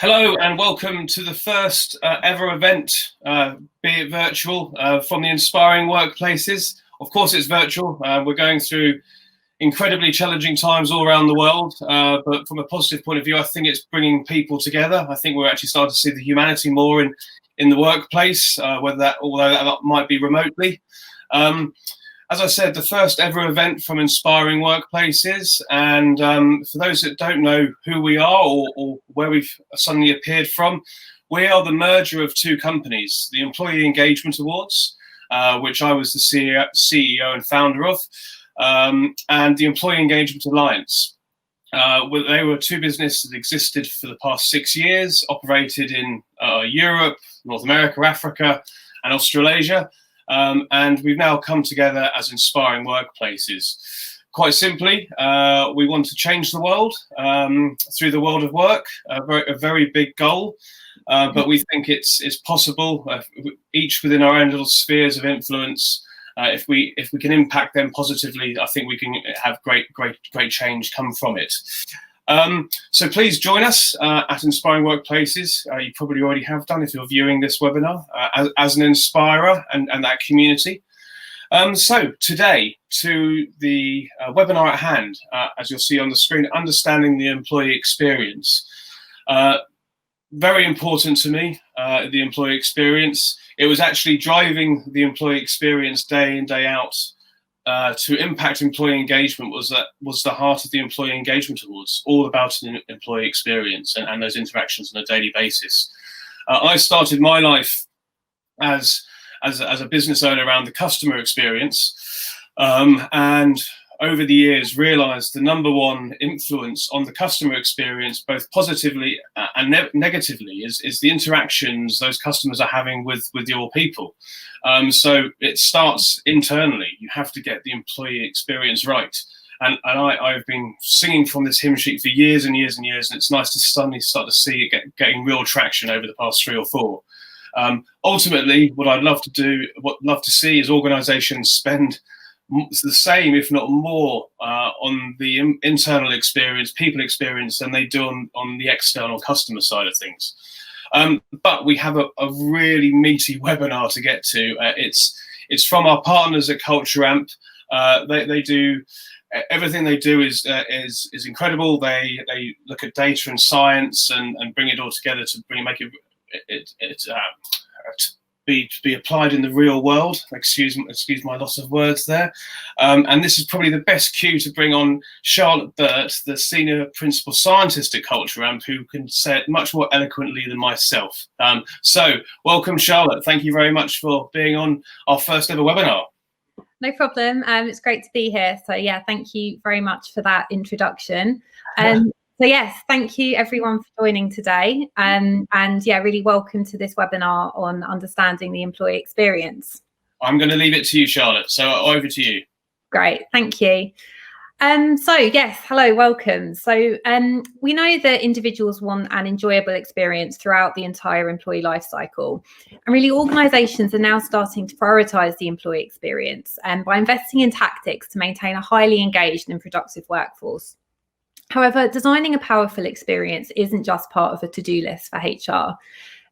Hello and welcome to the first ever event, be it virtual, from the Inspiring Workplaces. Of course it's virtual. We're going through incredibly challenging times all around the world, but from a positive point of view, I think it's bringing people together. I think we're actually starting to see the humanity more in the workplace, although that might be remotely. As I said, the first ever event from Inspiring Workplaces. And for those that don't know who we are or where we've suddenly appeared from, we are the merger of two companies, the Employee Engagement Awards, which I was the CEO and founder of, and the Employee Engagement Alliance. They were two businesses that existed for the past 6 years, operated in Europe, North America, Africa, and Australasia. And we've now come together as Inspiring Workplaces. Quite simply, we want to change the world through the world of work, a very big goal, but we think it's possible, each within our own little spheres of influence. If we can impact them positively, I think we can have great change come from it. So please join us at Inspiring Workplaces. You probably already have done if you're viewing this webinar as an inspirer and that community. So today, to the webinar at hand, as you'll see on the screen, understanding the employee experience. Very important to me, the employee experience. It was actually driving the employee experience day in, day out. To impact employee engagement was the heart of the Employee Engagement Awards, all about an employee experience and those interactions on a daily basis. I started my life as a business owner around the customer experience, and over the years realized the number one influence on the customer experience, both positively and negatively, is the interactions those customers are having with your people. So it starts internally. You have to get the employee experience right. And I've been singing from this hymn sheet for years and years and years, and it's nice to suddenly start to see it getting real traction over the past 3 or 4. Ultimately, what I'd love to see is organizations spend the same, if not more, on the internal experience, people experience, than they do on the external customer side of things. But we have a really meaty webinar to get to. It's from our partners at Culture Amp. They do everything they do is incredible. They look at data and science and bring it all together to make it be applied in the real world. Excuse my loss of words there. And this is probably the best cue to bring on Charlotte Burt, the Senior Principal Scientist at Culture Amp, who can say it much more eloquently than myself. So welcome, Charlotte. Thank you very much for being on our first ever webinar. No problem. It's great to be here. So yeah, thank you very much for that introduction. So yes, thank you everyone for joining today. And yeah, really welcome to this webinar on understanding the employee experience. I'm going to leave it to you, Charlotte. So over to you. Great, thank you. So yes, hello, welcome. So we know that individuals want an enjoyable experience throughout the entire employee life cycle. And really organisations are now starting to prioritise the employee experience by investing in tactics to maintain a highly engaged and productive workforce. However, designing a powerful experience isn't just part of a to-do list for HR.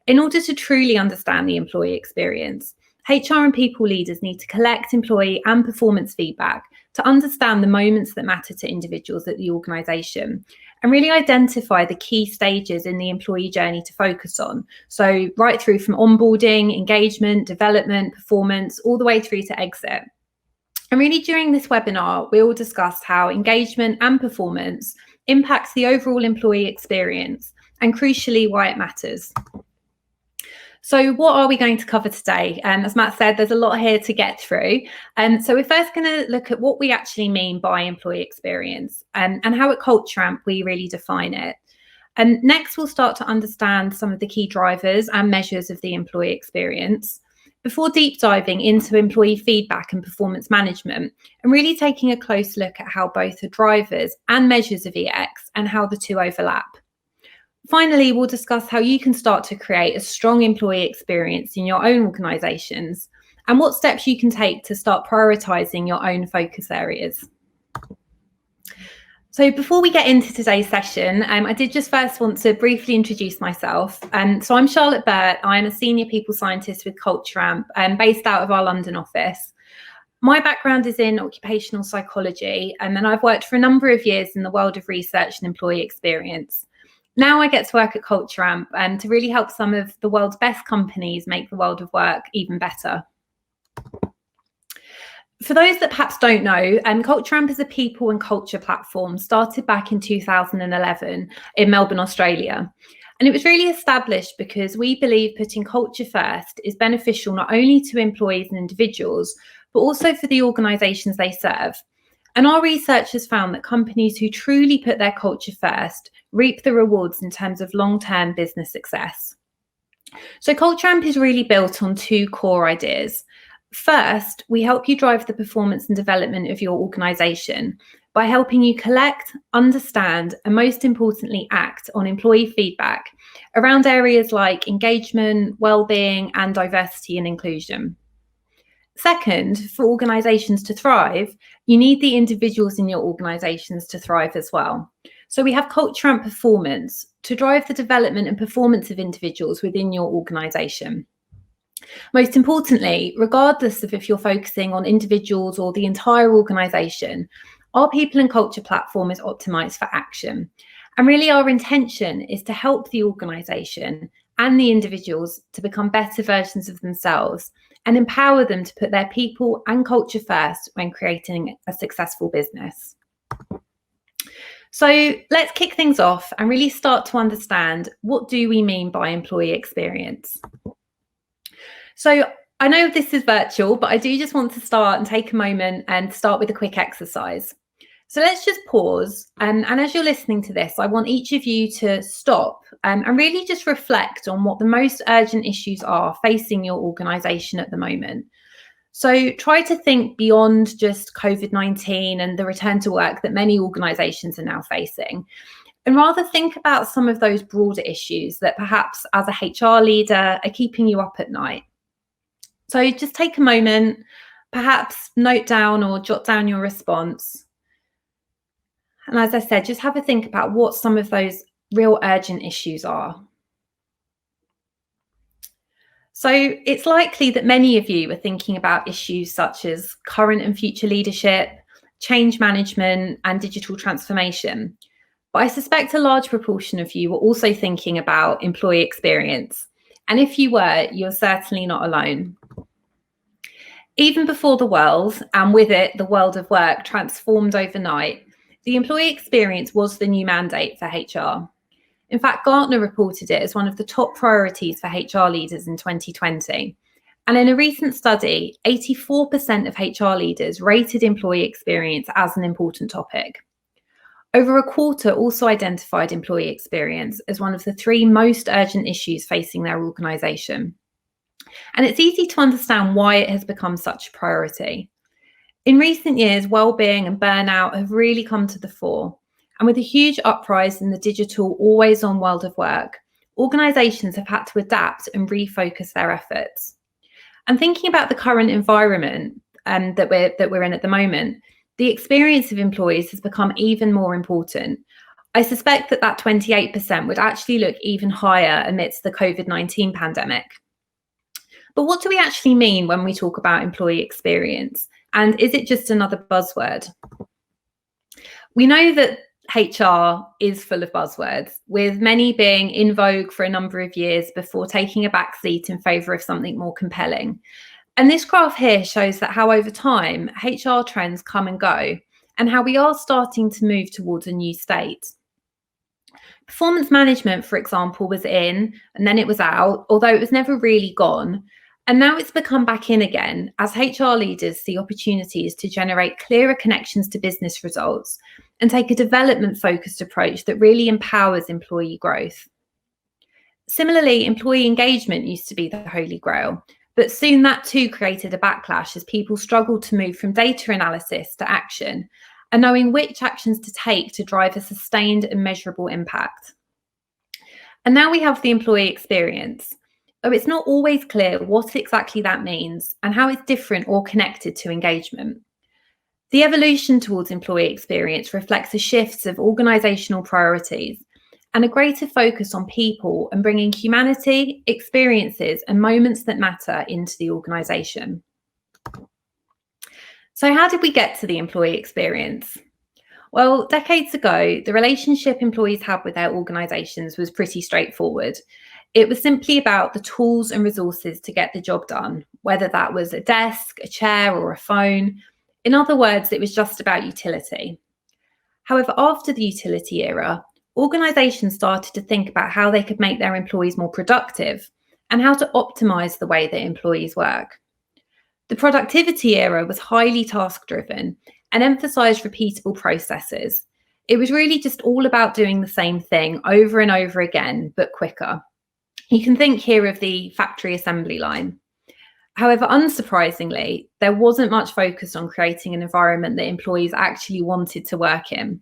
In order to truly understand the employee experience, HR and people leaders need to collect employee and performance feedback to understand the moments that matter to individuals at the organisation and really identify the key stages in the employee journey to focus on. So right through from onboarding, engagement, development, performance, all the way through to exit. And really during this webinar, we all discussed how engagement and performance impacts the overall employee experience and crucially why it matters. So what are we going to cover today? As Matt said, there's a lot here to get through. So we're first going to look at what we actually mean by employee experience and how at Culture Amp we really define it. And next we'll start to understand some of the key drivers and measures of the employee experience, before deep diving into employee feedback and performance management and really taking a close look at how both are drivers and measures of EX and how the two overlap. Finally, we'll discuss how you can start to create a strong employee experience in your own organisations and what steps you can take to start prioritising your own focus areas. So before we get into today's session, I did just first want to briefly introduce myself. So I'm Charlotte Burt. I'm a senior people scientist with Culture Amp, based out of our London office. My background is in occupational psychology, and I've worked for a number of years in the world of research and employee experience. Now I get to work at Culture Amp to really help some of the world's best companies make the world of work even better. For those that perhaps don't know, Culture Amp is a people and culture platform started back in 2011 in Melbourne, Australia. And it was really established because we believe putting culture first is beneficial not only to employees and individuals, but also for the organisations they serve. And our research has found that companies who truly put their culture first reap the rewards in terms of long-term business success. So Culture Amp is really built on two core ideas. First, we help you drive the performance and development of your organisation by helping you collect, understand, and most importantly, act on employee feedback around areas like engagement, wellbeing, and diversity and inclusion. Second, for organisations to thrive, you need the individuals in your organisations to thrive as well. So we have Culture Amp Performance to drive the development and performance of individuals within your organisation. Most importantly, regardless of if you're focusing on individuals or the entire organisation, our people and culture platform is optimised for action. And really our intention is to help the organisation and the individuals to become better versions of themselves and empower them to put their people and culture first when creating a successful business. So let's kick things off and really start to understand, what do we mean by employee experience? So I know this is virtual, but I do just want to start and take a moment and start with a quick exercise. So let's just pause. And as you're listening to this, I want each of you to stop and really just reflect on what the most urgent issues are facing your organisation at the moment. So try to think beyond just COVID-19 and the return to work that many organisations are now facing, and rather think about some of those broader issues that perhaps as a HR leader are keeping you up at night. So just take a moment, perhaps note down or jot down your response. And as I said, just have a think about what some of those real urgent issues are. So it's likely that many of you are thinking about issues such as current and future leadership, change management, and digital transformation. But I suspect a large proportion of you were also thinking about employee experience. And if you were, you're certainly not alone. Even before the world, and with it, the world of work transformed overnight, the employee experience was the new mandate for HR. In fact, Gartner reported it as one of the top priorities for HR leaders in 2020. And in a recent study, 84% of HR leaders rated employee experience as an important topic. Over a quarter also identified employee experience as one of the 3 most urgent issues facing their organisation. And it's easy to understand why it has become such a priority. In recent years, wellbeing and burnout have really come to the fore. And with a huge uprise in the digital, always-on world of work, organisations have had to adapt and refocus their efforts. And thinking about the current environment that we're in at the moment, the experience of employees has become even more important. I suspect that 28% would actually look even higher amidst the COVID-19 pandemic. But what do we actually mean when we talk about employee experience? And is it just another buzzword? We know that HR is full of buzzwords, with many being in vogue for a number of years before taking a back seat in favour of something more compelling. And this graph here shows that how over time, HR trends come and go, and how we are starting to move towards a new state. Performance management, for example, was in and then it was out, although it was never really gone. And now it's become back in again as HR leaders see opportunities to generate clearer connections to business results and take a development-focused approach that really empowers employee growth. Similarly, employee engagement used to be the holy grail, but soon that too created a backlash as people struggled to move from data analysis to action and knowing which actions to take to drive a sustained and measurable impact. And now we have the employee experience. Though it's not always clear what exactly that means and how it's different or connected to engagement. The evolution towards employee experience reflects the shifts of organisational priorities and a greater focus on people and bringing humanity, experiences and moments that matter into the organisation. So how did we get to the employee experience? Well, decades ago, the relationship employees had with their organisations was pretty straightforward. It was simply about the tools and resources to get the job done, whether that was a desk, a chair or a phone. In other words, it was just about utility. However, after the utility era, organisations started to think about how they could make their employees more productive and how to optimise the way that employees work. The productivity era was highly task-driven and emphasised repeatable processes. It was really just all about doing the same thing over and over again, but quicker. You can think here of the factory assembly line. However, unsurprisingly, there wasn't much focus on creating an environment that employees actually wanted to work in.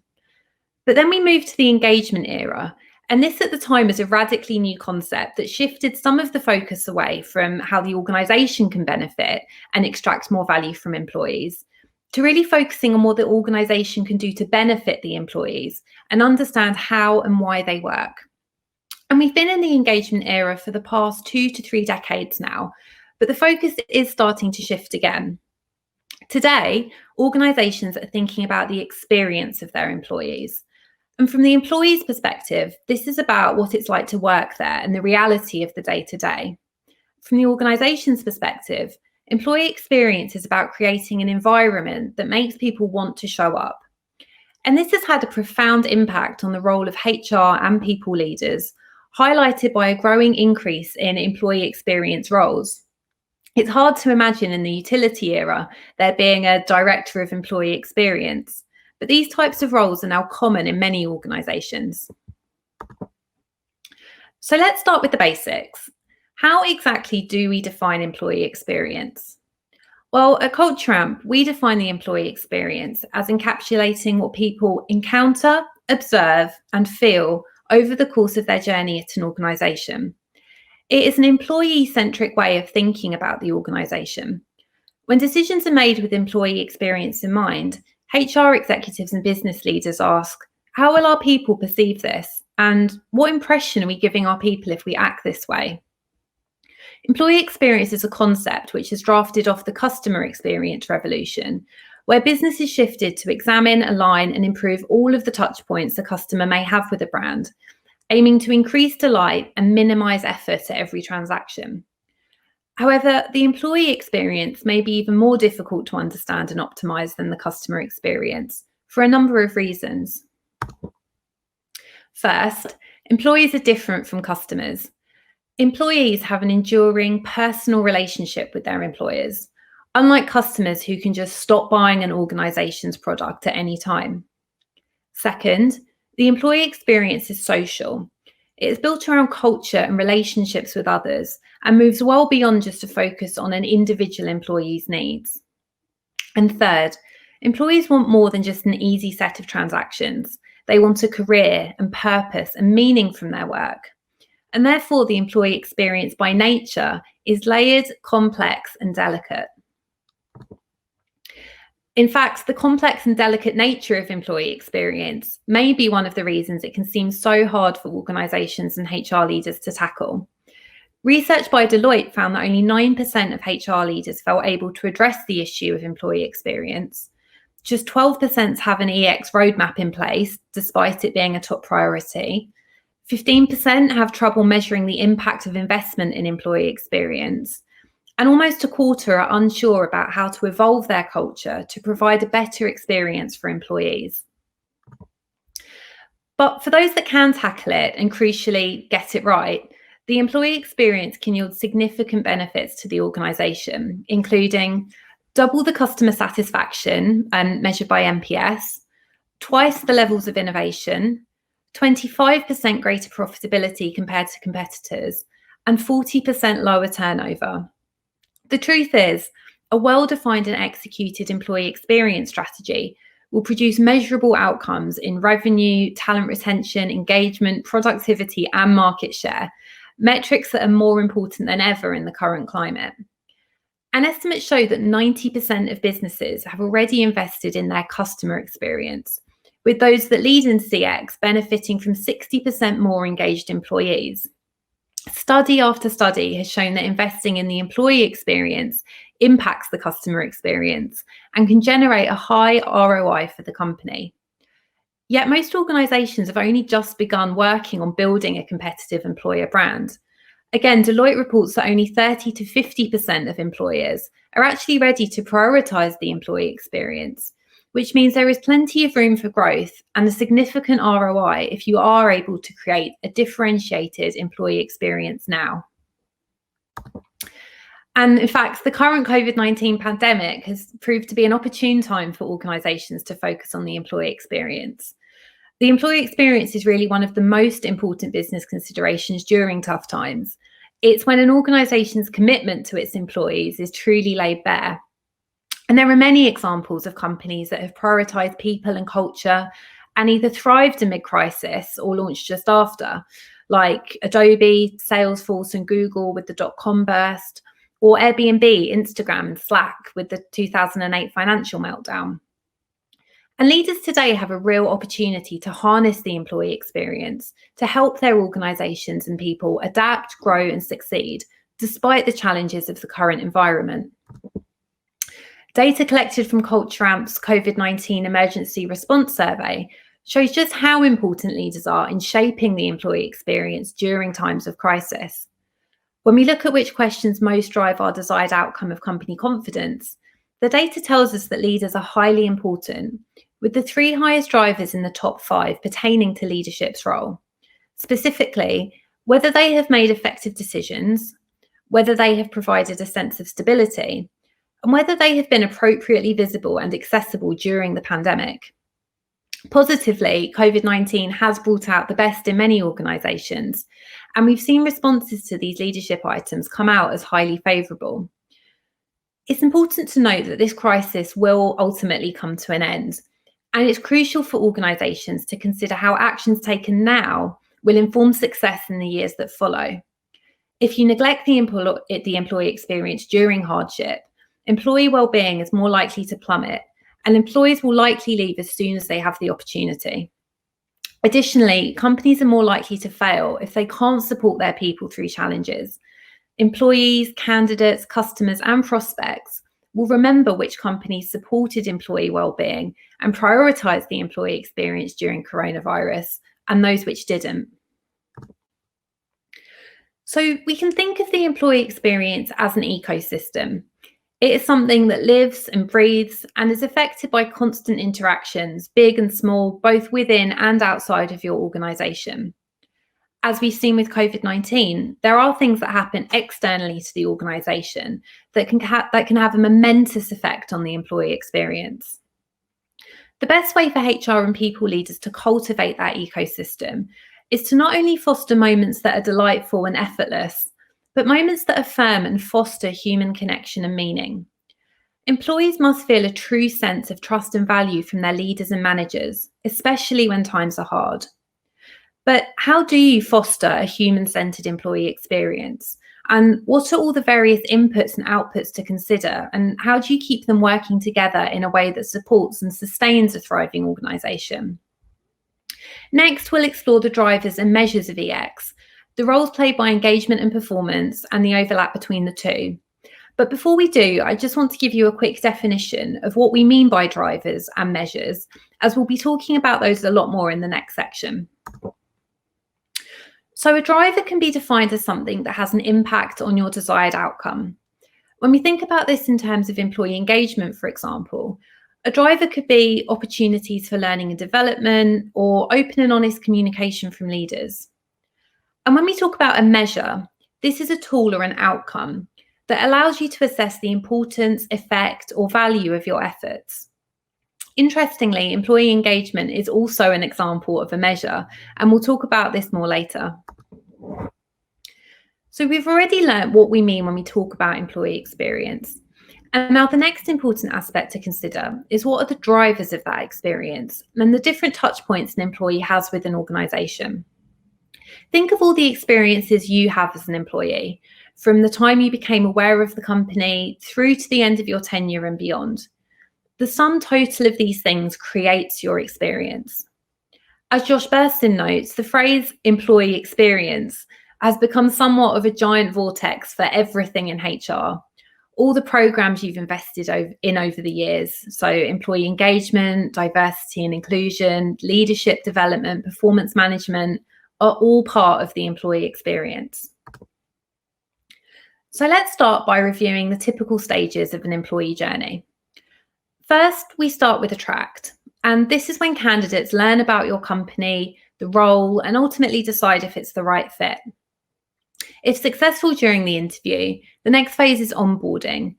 But then we moved to the engagement era, and this at the time was a radically new concept that shifted some of the focus away from how the organisation can benefit and extract more value from employees, to really focusing on what the organisation can do to benefit the employees and understand how and why they work. And we've been in the engagement era for the past 2 to 3 decades now, but the focus is starting to shift again. Today, organisations are thinking about the experience of their employees. And from the employee's perspective, this is about what it's like to work there and the reality of the day-to-day. From the organisation's perspective, employee experience is about creating an environment that makes people want to show up. And this has had a profound impact on the role of HR and people leaders, highlighted by a growing increase in employee experience roles. It's hard to imagine in the utility era there being a director of employee experience, but these types of roles are now common in many organisations. So let's start with the basics. How exactly do we define employee experience? Well, at Culture Amp, we define the employee experience as encapsulating what people encounter, observe, and feel over the course of their journey at an organisation. It is an employee-centric way of thinking about the organisation. When decisions are made with employee experience in mind, HR executives and business leaders ask, how will our people perceive this? And what impression are we giving our people if we act this way? Employee experience is a concept which is drafted off the customer experience revolution, where businesses shifted to examine, align, and improve all of the touch points a customer may have with a brand, aiming to increase delight and minimize effort at every transaction. However, the employee experience may be even more difficult to understand and optimize than the customer experience for a number of reasons. First, employees are different from customers. Employees have an enduring personal relationship with their employers, unlike customers who can just stop buying an organization's product at any time. Second, the employee experience is social. It is built around culture and relationships with others and moves well beyond just a focus on an individual employee's needs. And third, employees want more than just an easy set of transactions. They want a career and purpose and meaning from their work. And therefore, the employee experience by nature is layered, complex, and delicate. In fact, the complex and delicate nature of employee experience may be one of the reasons it can seem so hard for organisations and HR leaders to tackle. Research by Deloitte found that only 9% of HR leaders felt able to address the issue of employee experience. Just 12% have an EX roadmap in place, despite it being a top priority. 15% have trouble measuring the impact of investment in employee experience. And almost a quarter are unsure about how to evolve their culture to provide a better experience for employees. But for those that can tackle it and crucially get it right, the employee experience can yield significant benefits to the organisation, including double the customer satisfaction measured by NPS, twice the levels of innovation, 25% greater profitability compared to competitors, and 40% lower turnover. The truth is, a well-defined and executed employee experience strategy will produce measurable outcomes in revenue, talent retention, engagement, productivity, and market share, metrics that are more important than ever in the current climate. And estimates show that 90% of businesses have already invested in their customer experience, with those that lead in CX benefiting from 60% more engaged employees. Study after study has shown that investing in the employee experience impacts the customer experience and can generate a high ROI for the company. Yet most organisations have only just begun working on building a competitive employer brand. Again, Deloitte reports that only 30 to 50% of employers are actually ready to prioritise the employee experience, which means there is plenty of room for growth and a significant ROI if you are able to create a differentiated employee experience now. And in fact, the current COVID-19 pandemic has proved to be an opportune time for organisations to focus on the employee experience. The employee experience is really one of the most important business considerations during tough times. It's when an organisation's commitment to its employees is truly laid bare. And there are many examples of companies that have prioritised people and culture and either thrived amid crisis or launched just after, like Adobe, Salesforce and Google with the dot-com burst, or Airbnb, Instagram and Slack with the 2008 financial meltdown. And leaders today have a real opportunity to harness the employee experience to help their organisations and people adapt, grow and succeed, despite the challenges of the current environment. Data collected from Culture Amp's COVID-19 emergency response survey shows just how important leaders are in shaping the employee experience during times of crisis. When we look at which questions most drive our desired outcome of company confidence, the data tells us that leaders are highly important, with the 3 highest drivers in the top 5 pertaining to leadership's role. Specifically, whether they have made effective decisions, whether they have provided a sense of stability, and whether they have been appropriately visible and accessible during the pandemic. Positively, COVID-19 has brought out the best in many organisations, and we've seen responses to these leadership items come out as highly favourable. It's important to note that this crisis will ultimately come to an end, and it's crucial for organisations to consider how actions taken now will inform success in the years that follow. If you neglect the employee experience during hardship, employee well-being is more likely to plummet, and employees will likely leave as soon as they have the opportunity. Additionally, companies are more likely to fail if they can't support their people through challenges. Employees, candidates, customers, and prospects will remember which companies supported employee well-being and prioritised the employee experience during coronavirus, and those which didn't. So we can think of the employee experience as an ecosystem. It is something that lives and breathes and is affected by constant interactions, big and small, both within and outside of your organisation. As we've seen with COVID-19, there are things that happen externally to the organisation that can have a momentous effect on the employee experience. The best way for HR and people leaders to cultivate that ecosystem is to not only foster moments that are delightful and effortless, but moments that affirm and foster human connection and meaning. Employees must feel a true sense of trust and value from their leaders and managers, especially when times are hard. But how do you foster a human-centered employee experience? And what are all the various inputs and outputs to consider? And how do you keep them working together in a way that supports and sustains a thriving organisation? Next, we'll explore the drivers and measures of EX, the roles played by engagement and performance, and the overlap between the two. But before we do, I just want to give you a quick definition of what we mean by drivers and measures, as we'll be talking about those a lot more in the next section. So a driver can be defined as something that has an impact on your desired outcome. When we think about this in terms of employee engagement, for example, a driver could be opportunities for learning and development or open and honest communication from leaders. And when we talk about a measure, this is a tool or an outcome that allows you to assess the importance, effect, or value of your efforts. Interestingly, employee engagement is also an example of a measure, and we'll talk about this more later. So we've already learned what we mean when we talk about employee experience. And now the next important aspect to consider is what are the drivers of that experience and the different touch points an employee has with an organisation. Think of all the experiences you have as an employee, from the time you became aware of the company through to the end of your tenure and beyond. The sum total of these things creates your experience. As Josh Burston notes, the phrase employee experience has become somewhat of a giant vortex for everything in HR. All the programs you've invested in over the years, so employee engagement, diversity and inclusion, leadership development, performance management, are all part of the employee experience. So let's start by reviewing the typical stages of an employee journey. First, we start with attract, and this is when candidates learn about your company, the role, and ultimately decide if it's the right fit. If successful during the interview, the next phase is onboarding.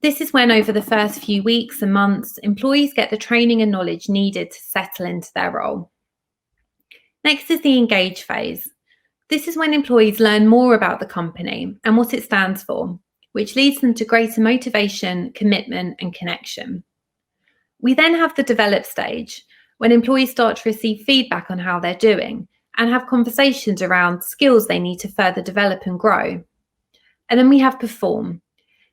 This is when, over the first few weeks and months, employees get the training and knowledge needed to settle into their role. Next is the engage phase. This is when employees learn more about the company and what it stands for, which leads them to greater motivation, commitment, and connection. We then have the develop stage, when employees start to receive feedback on how they're doing and have conversations around skills they need to further develop and grow. And then we have perform.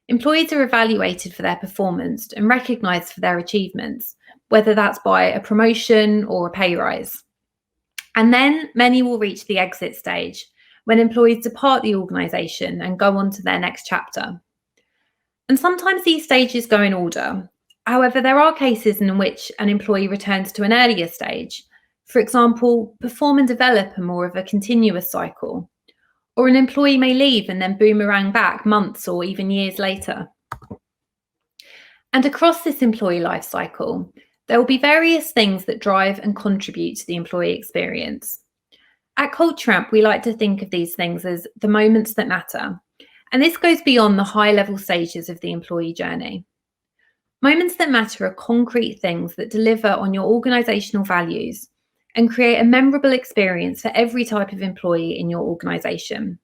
Employees are evaluated for their performance and recognised for their achievements, whether that's by a promotion or a pay rise. And then many will reach the exit stage, when employees depart the organisation and go on to their next chapter. And sometimes these stages go in order. However, there are cases in which an employee returns to an earlier stage. For example, perform and develop are more of a continuous cycle. Or an employee may leave and then boomerang back months or even years later. And across this employee life cycle, there will be various things that drive and contribute to the employee experience. At Culture Amp, we like to think of these things as the moments that matter. And this goes beyond the high-level stages of the employee journey. Moments that matter are concrete things that deliver on your organisational values and create a memorable experience for every type of employee in your organisation.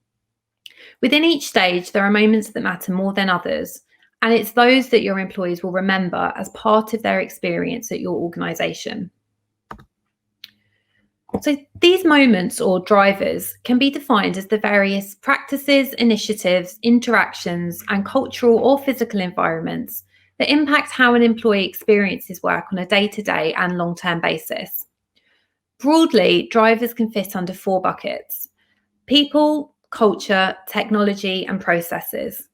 Within each stage, there are moments that matter more than others, and it's those that your employees will remember as part of their experience at your organisation. So these moments or drivers can be defined as the various practices, initiatives, interactions, and cultural or physical environments that impact how an employee experiences work on a day-to-day and long-term basis. Broadly, drivers can fit under 4 buckets: people, culture, technology, and processes.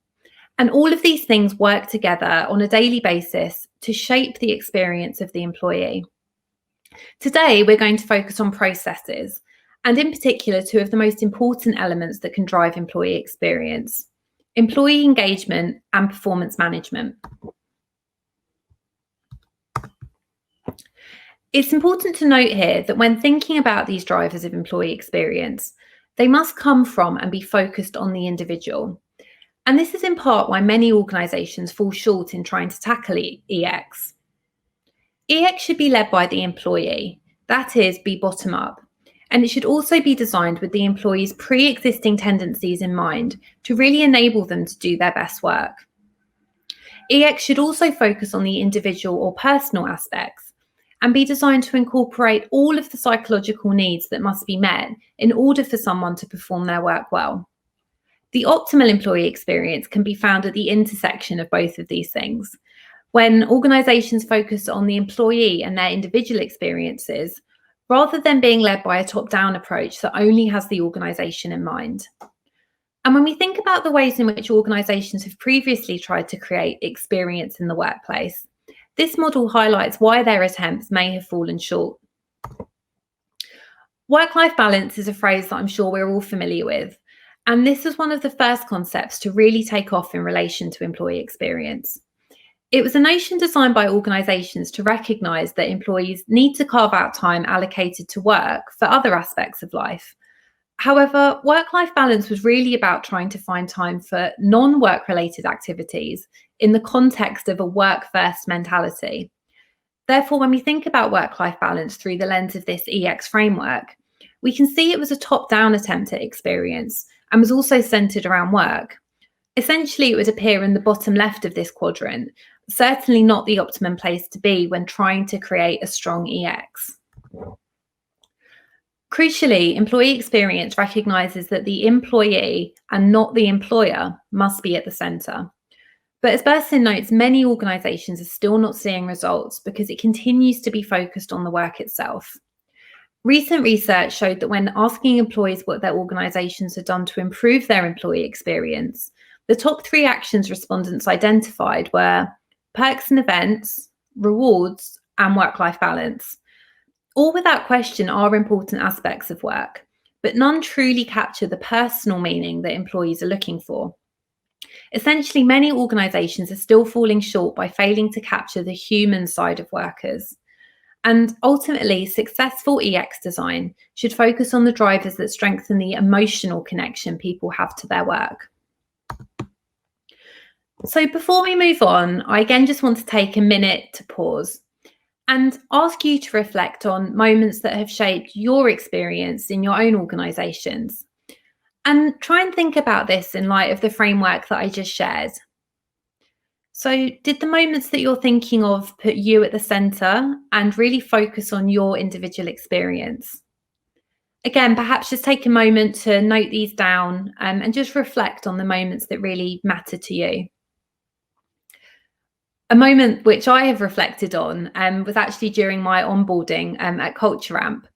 And all of these things work together on a daily basis to shape the experience of the employee. Today, we're going to focus on processes, and in particular, 2 of the most important elements that can drive employee experience: employee engagement and performance management. It's important to note here that when thinking about these drivers of employee experience, they must come from and be focused on the individual. And this is in part why many organisations fall short in trying to tackle EX. EX should be led by the employee, that is, be bottom up. And it should also be designed with the employee's pre-existing tendencies in mind to really enable them to do their best work. EX should also focus on the individual or personal aspects and be designed to incorporate all of the psychological needs that must be met in order for someone to perform their work well. The optimal employee experience can be found at the intersection of both of these things, when organisations focus on the employee and their individual experiences, rather than being led by a top-down approach that only has the organisation in mind. And when we think about the ways in which organisations have previously tried to create experience in the workplace, this model highlights why their attempts may have fallen short. Work-life balance is a phrase that I'm sure we're all familiar with, and this was one of the first concepts to really take off in relation to employee experience. It was a notion designed by organisations to recognise that employees need to carve out time allocated to work for other aspects of life. However, work-life balance was really about trying to find time for non-work related activities in the context of a work-first mentality. Therefore, when we think about work-life balance through the lens of this EX framework, we can see it was a top-down attempt at experience and was also centred around work. Essentially, it would appear in the bottom left of this quadrant, certainly not the optimum place to be when trying to create a strong EX. Crucially, employee experience recognises that the employee and not the employer must be at the centre. But as Burson notes, many organisations are still not seeing results because it continues to be focused on the work itself. Recent research showed that when asking employees what their organisations had done to improve their employee experience, the top 3 actions respondents identified were perks and events, rewards, and work-life balance. All without question are important aspects of work, but none truly capture the personal meaning that employees are looking for. Essentially, many organisations are still falling short by failing to capture the human side of workers. And ultimately, successful EX design should focus on the drivers that strengthen the emotional connection people have to their work. So before we move on, I again just want to take a minute to pause and ask you to reflect on moments that have shaped your experience in your own organisations. And try and think about this in light of the framework that I just shared. So did the moments that you're thinking of put you at the centre and really focus on your individual experience? Again, perhaps just take a moment to note these down and just reflect on the moments that really matter to you. A moment which I have reflected on was actually during my onboarding at Culture Amp.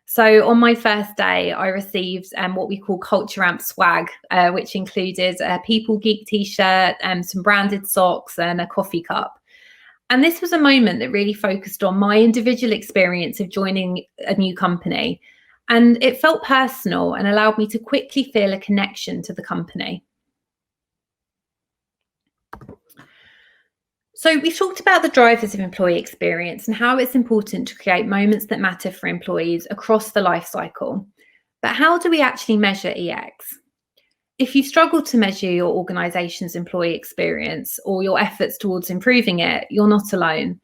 So on my first day, I received what we call Culture Amp swag, which included a People Geek t-shirt, some branded socks and a coffee cup. And this was a moment that really focused on my individual experience of joining a new company. And it felt personal and allowed me to quickly feel a connection to the company. So we've talked about the drivers of employee experience and how it's important to create moments that matter for employees across the life cycle. But how do we actually measure EX? If you struggle to measure your organisation's employee experience or your efforts towards improving it, you're not alone.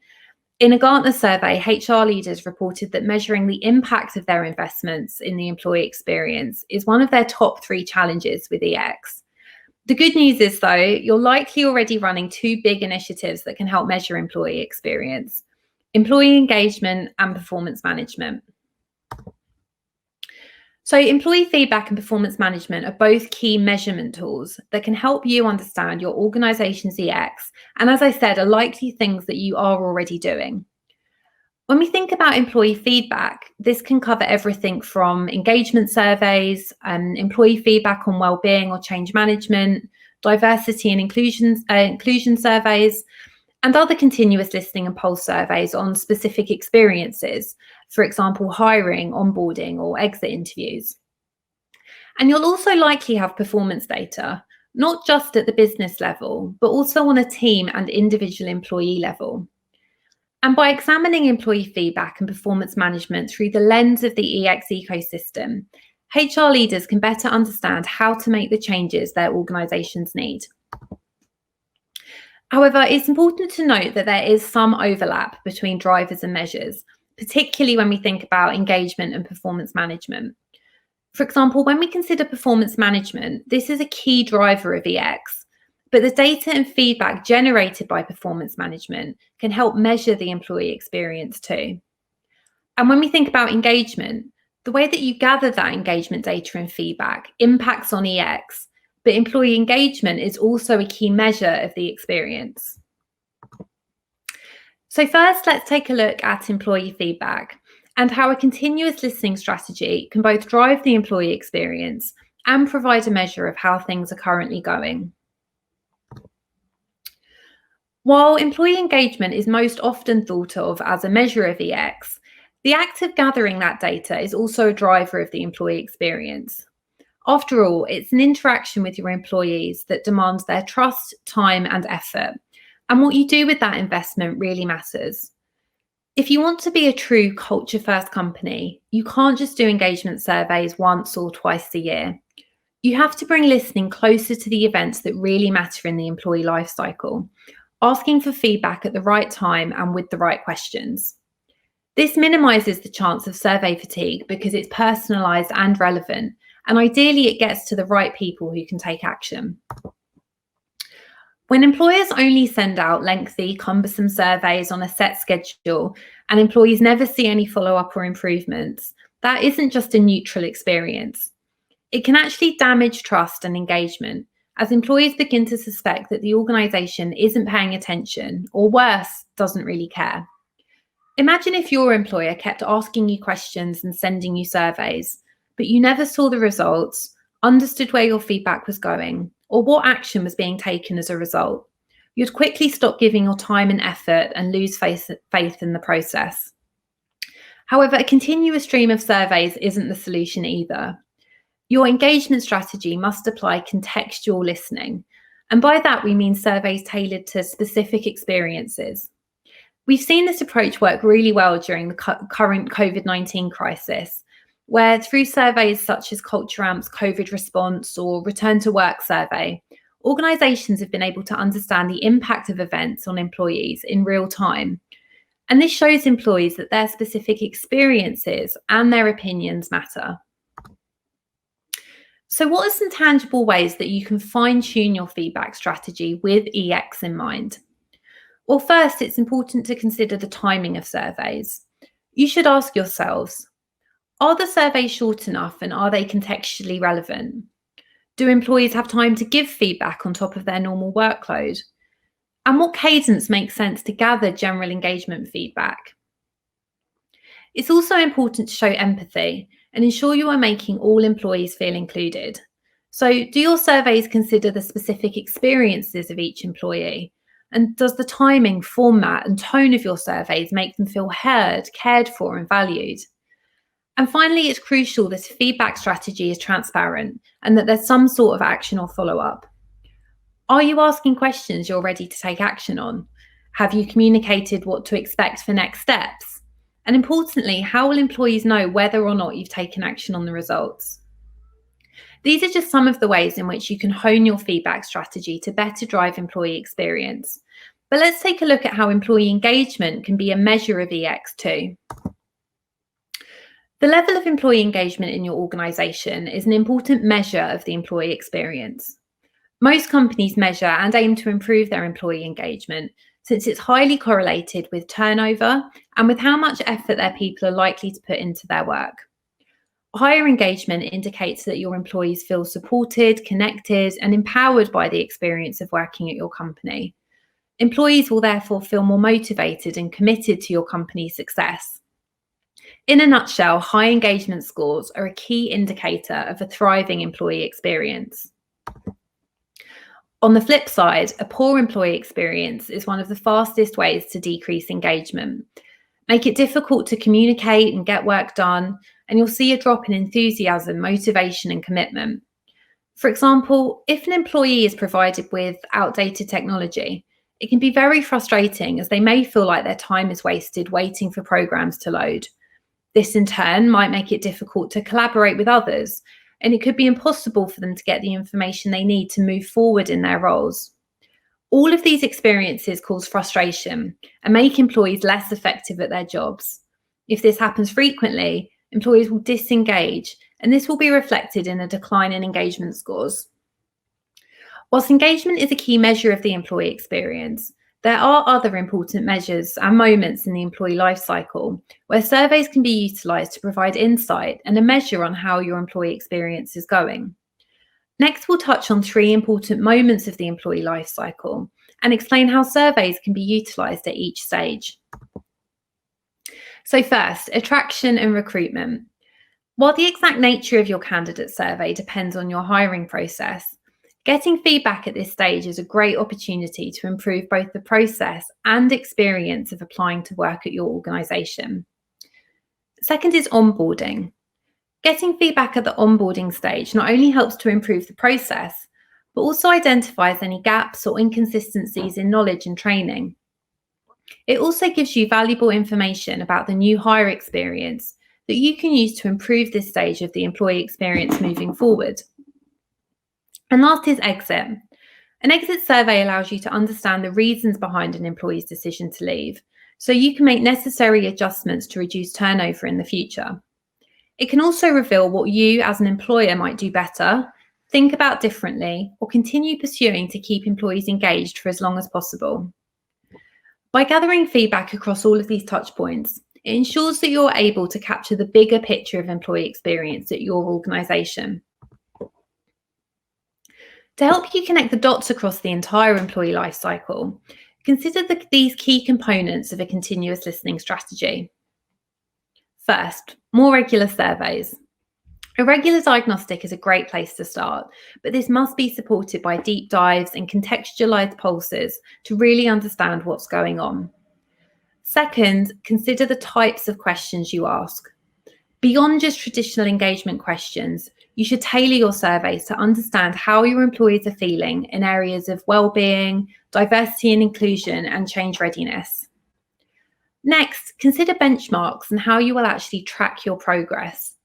In a Gartner survey, HR leaders reported that measuring the impact of their investments in the employee experience is one of their top 3 challenges with EX. The good news is, though, you're likely already running 2 big initiatives that can help measure employee experience: employee engagement and performance management. So employee feedback and performance management are both key measurement tools that can help you understand your organisation's EX, and as I said, are likely things that you are already doing. When we think about employee feedback, this can cover everything from engagement surveys, employee feedback on wellbeing or change management, diversity and inclusion surveys, and other continuous listening and pulse surveys on specific experiences, for example, hiring, onboarding, or exit interviews. And you'll also likely have performance data, not just at the business level, but also on a team and individual employee level. And by examining employee feedback and performance management through the lens of the EX ecosystem, HR leaders can better understand how to make the changes their organisations need. However, it's important to note that there is some overlap between drivers and measures, particularly when we think about engagement and performance management. For example, when we consider performance management, this is a key driver of EX. But the data and feedback generated by performance management can help measure the employee experience too. And when we think about engagement, the way that you gather that engagement data and feedback impacts on EX, but employee engagement is also a key measure of the experience. So first, let's take a look at employee feedback and how a continuous listening strategy can both drive the employee experience and provide a measure of how things are currently going. While employee engagement is most often thought of as a measure of EX, the act of gathering that data is also a driver of the employee experience. After all, it's an interaction with your employees that demands their trust, time, and effort. And what you do with that investment really matters. If you want to be a true culture-first company, you can't just do engagement surveys once or twice a year. You have to bring listening closer to the events that really matter in the employee life cycle, asking for feedback at the right time and with the right questions. This minimises the chance of survey fatigue because it's personalised and relevant, and ideally it gets to the right people who can take action. When employers only send out lengthy, cumbersome surveys on a set schedule and employees never see any follow-up or improvements, that isn't just a neutral experience. It can actually damage trust and engagement, as employees begin to suspect that the organisation isn't paying attention, or worse, doesn't really care. Imagine if your employer kept asking you questions and sending you surveys, but you never saw the results, understood where your feedback was going, or what action was being taken as a result. You'd quickly stop giving your time and effort and lose faith in the process. However, a continuous stream of surveys isn't the solution either. Your engagement strategy must apply contextual listening, and by that we mean surveys tailored to specific experiences. We've seen this approach work really well during the current COVID-19 crisis, where through surveys such as Culture Amp's COVID response or Return to Work survey, organisations have been able to understand the impact of events on employees in real time. And this shows employees that their specific experiences and their opinions matter. So what are some tangible ways that you can fine-tune your feedback strategy with EX in mind? Well, first, it's important to consider the timing of surveys. You should ask yourselves, are the surveys short enough and are they contextually relevant? Do employees have time to give feedback on top of their normal workload? And what cadence makes sense to gather general engagement feedback? It's also important to show empathy and ensure you are making all employees feel included. So, do your surveys consider the specific experiences of each employee? And does the timing, format, and tone of your surveys make them feel heard, cared for, and valued? And finally, it's crucial that a feedback strategy is transparent and that there's some sort of action or follow-up. Are you asking questions you're ready to take action on? Have you communicated what to expect for next steps? And importantly, how will employees know whether or not you've taken action on the results? These are just some of the ways in which you can hone your feedback strategy to better drive employee experience. But let's take a look at how employee engagement can be a measure of EX too. The level of employee engagement in your organisation is an important measure of the employee experience. Most companies measure and aim to improve their employee engagement since it's highly correlated with turnover and with how much effort their people are likely to put into their work. Higher engagement indicates that your employees feel supported, connected, and empowered by the experience of working at your company. Employees will therefore feel more motivated and committed to your company's success. In a nutshell, high engagement scores are a key indicator of a thriving employee experience. On the flip side, a poor employee experience is one of the fastest ways to decrease engagement. Make it difficult to communicate and get work done, and you'll see a drop in enthusiasm, motivation, and commitment. For example, if an employee is provided with outdated technology, it can be very frustrating as they may feel like their time is wasted waiting for programs to load. This in turn might make it difficult to collaborate with others, and it could be impossible for them to get the information they need to move forward in their roles. All of these experiences cause frustration and make employees less effective at their jobs. If this happens frequently, employees will disengage, and this will be reflected in a decline in engagement scores. Whilst engagement is a key measure of the employee experience, there are other important measures and moments in the employee life cycle where surveys can be utilised to provide insight and a measure on how your employee experience is going. Next, we'll touch on 3 important moments of the employee life cycle and explain how surveys can be utilised at each stage. So first, attraction and recruitment. While the exact nature of your candidate survey depends on your hiring process, getting feedback at this stage is a great opportunity to improve both the process and experience of applying to work at your organisation. Second is onboarding. Getting feedback at the onboarding stage not only helps to improve the process, but also identifies any gaps or inconsistencies in knowledge and training. It also gives you valuable information about the new hire experience that you can use to improve this stage of the employee experience moving forward. And last is exit. An exit survey allows you to understand the reasons behind an employee's decision to leave, so you can make necessary adjustments to reduce turnover in the future. It can also reveal what you as an employer might do better, think about differently, or continue pursuing to keep employees engaged for as long as possible. By gathering feedback across all of these touch points, it ensures that you're able to capture the bigger picture of employee experience at your organisation. To help you connect the dots across the entire employee life cycle, consider these key components of a continuous listening strategy. First, more regular surveys. A regular diagnostic is a great place to start, but this must be supported by deep dives and contextualised pulses to really understand what's going on. Second, consider the types of questions you ask. Beyond just traditional engagement questions, you should tailor your surveys to understand how your employees are feeling in areas of well-being, diversity and inclusion, and change readiness. Next, consider benchmarks and how you will actually track your progress.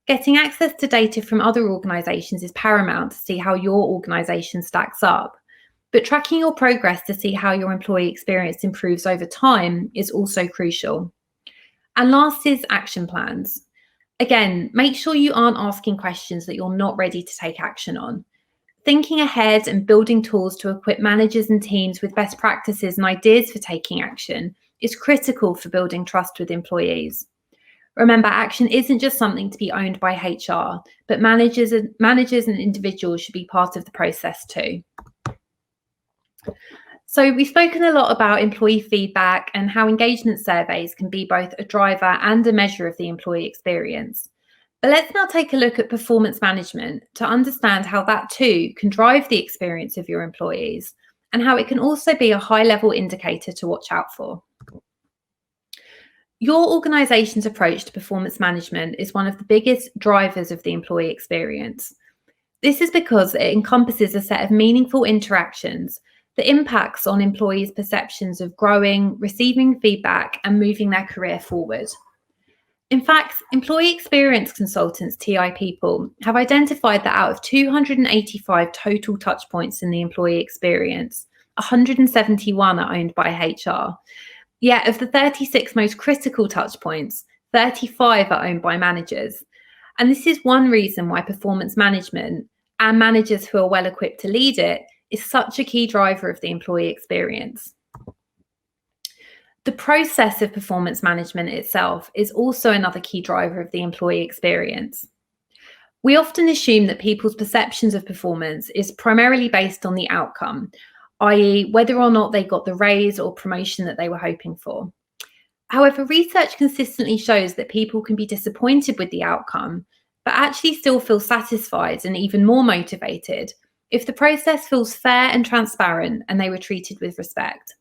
Getting access to data from other organisations is paramount to see how your organisation stacks up, but tracking your progress to see how your employee experience improves over time is also crucial. And last is action plans. Again, make sure you aren't asking questions that you're not ready to take action on. Thinking ahead and building tools to equip managers and teams with best practices and ideas for taking action is critical for building trust with employees. Remember, action isn't just something to be owned by HR, but managers and individuals should be part of the process too. So we've spoken a lot about employee feedback and how engagement surveys can be both a driver and a measure of the employee experience. But let's now take a look at performance management to understand how that too can drive the experience of your employees and how it can also be a high-level indicator to watch out for. Your organisation's approach to performance management is one of the biggest drivers of the employee experience. This is because it encompasses a set of meaningful interactions that impacts on employees' perceptions of growing, receiving feedback, and moving their career forward. In fact, employee experience consultants, TI people, have identified that out of 285 total touchpoints in the employee experience, 171 are owned by HR. Yet of the 36 most critical touch points, 35 are owned by managers. And this is one reason why performance management and managers who are well equipped to lead it is such a key driver of the employee experience. The process of performance management itself is also another key driver of the employee experience. We often assume that people's perceptions of performance is primarily based on the outcome, i.e., whether or not they got the raise or promotion that they were hoping for. However, research consistently shows that people can be disappointed with the outcome, but actually still feel satisfied and even more motivated if the process feels fair and transparent and they were treated with respect.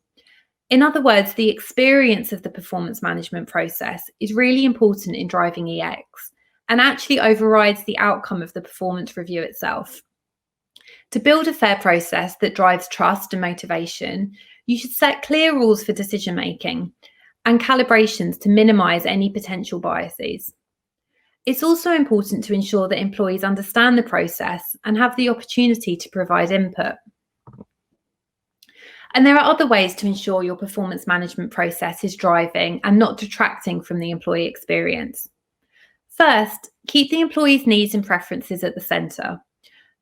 In other words, the experience of the performance management process is really important in driving EX and actually overrides the outcome of the performance review itself. To build a fair process that drives trust and motivation, you should set clear rules for decision making and calibrations to minimize any potential biases. It's also important to ensure that employees understand the process and have the opportunity to provide input. And there are other ways to ensure your performance management process is driving and not detracting from the employee experience. First, keep the employees' needs and preferences at the centre.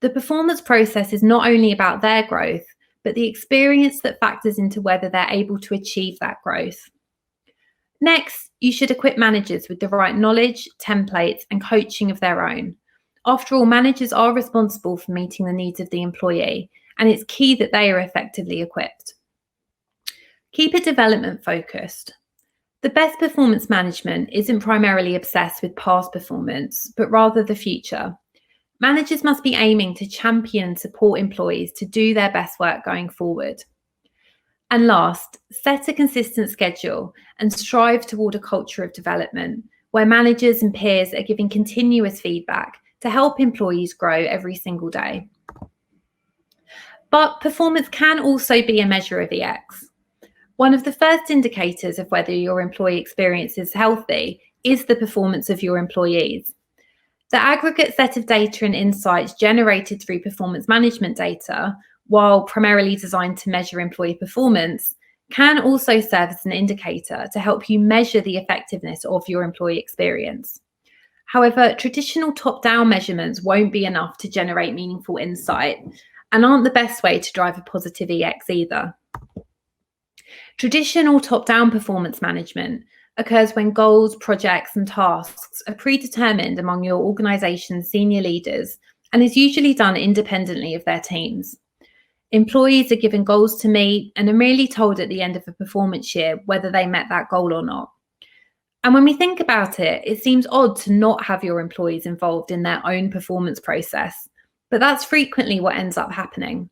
The performance process is not only about their growth, but the experience that factors into whether they're able to achieve that growth. Next, you should equip managers with the right knowledge, templates, and coaching of their own. After all, managers are responsible for meeting the needs of the employee, and it's key that they are effectively equipped. Keep it development focused. The best performance management isn't primarily obsessed with past performance, but rather the future. Managers must be aiming to champion and support employees to do their best work going forward. And last, set a consistent schedule and strive toward a culture of development where managers and peers are giving continuous feedback to help employees grow every single day. But performance can also be a measure of EX. One of the first indicators of whether your employee experience is healthy is the performance of your employees. The aggregate set of data and insights generated through performance management data, while primarily designed to measure employee performance, can also serve as an indicator to help you measure the effectiveness of your employee experience. However, traditional top-down measurements won't be enough to generate meaningful insight and aren't the best way to drive a positive EX either. Traditional top-down performance management occurs when goals, projects, and tasks are predetermined among your organization's senior leaders and is usually done independently of their teams. Employees are given goals to meet and are merely told at the end of a performance year whether they met that goal or not. And when we think about it, it seems odd to not have your employees involved in their own performance process, but that's frequently what ends up happening.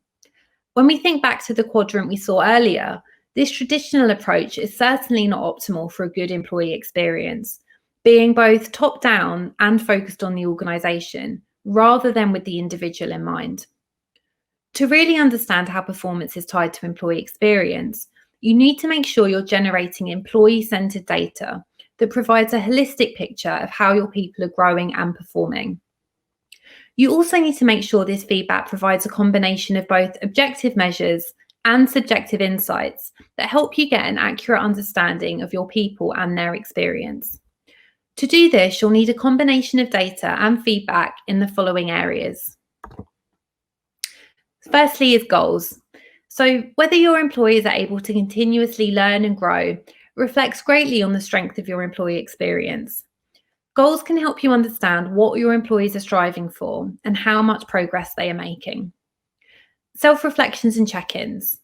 When we think back to the quadrant we saw earlier, this traditional approach is certainly not optimal for a good employee experience, being both top-down and focused on the organisation, rather than with the individual in mind. To really understand how performance is tied to employee experience, you need to make sure you're generating employee-centred data that provides a holistic picture of how your people are growing and performing. You also need to make sure this feedback provides a combination of both objective measures and subjective insights that help you get an accurate understanding of your people and their experience. To do this, you'll need a combination of data and feedback in the following areas. Firstly is goals. So whether your employees are able to continuously learn and grow reflects greatly on the strength of your employee experience. Goals can help you understand what your employees are striving for and how much progress they are making. Self-reflections and check-ins.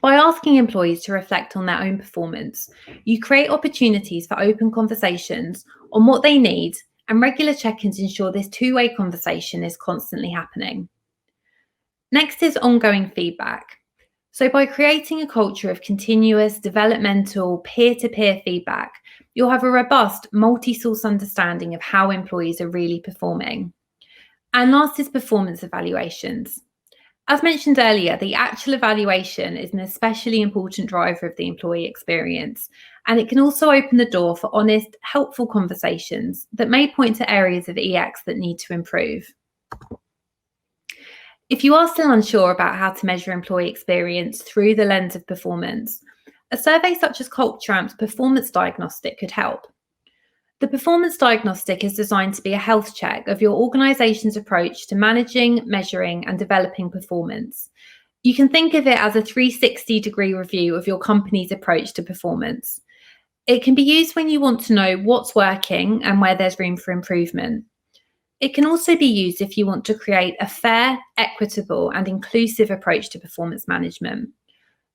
By asking employees to reflect on their own performance, you create opportunities for open conversations on what they need, and regular check-ins ensure this two-way conversation is constantly happening. Next is ongoing feedback. So by creating a culture of continuous, developmental, peer-to-peer feedback, you'll have a robust, multi-source understanding of how employees are really performing. And last is performance evaluations. As mentioned earlier, the actual evaluation is an especially important driver of the employee experience, and it can also open the door for honest, helpful conversations that may point to areas of EX that need to improve. If you are still unsure about how to measure employee experience through the lens of performance, a survey such as CultureAmp's Performance Diagnostic could help. The Performance Diagnostic is designed to be a health check of your organisation's approach to managing, measuring and developing performance. You can think of it as a 360-degree review of your company's approach to performance. It can be used when you want to know what's working and where there's room for improvement. It can also be used if you want to create a fair, equitable and inclusive approach to performance management.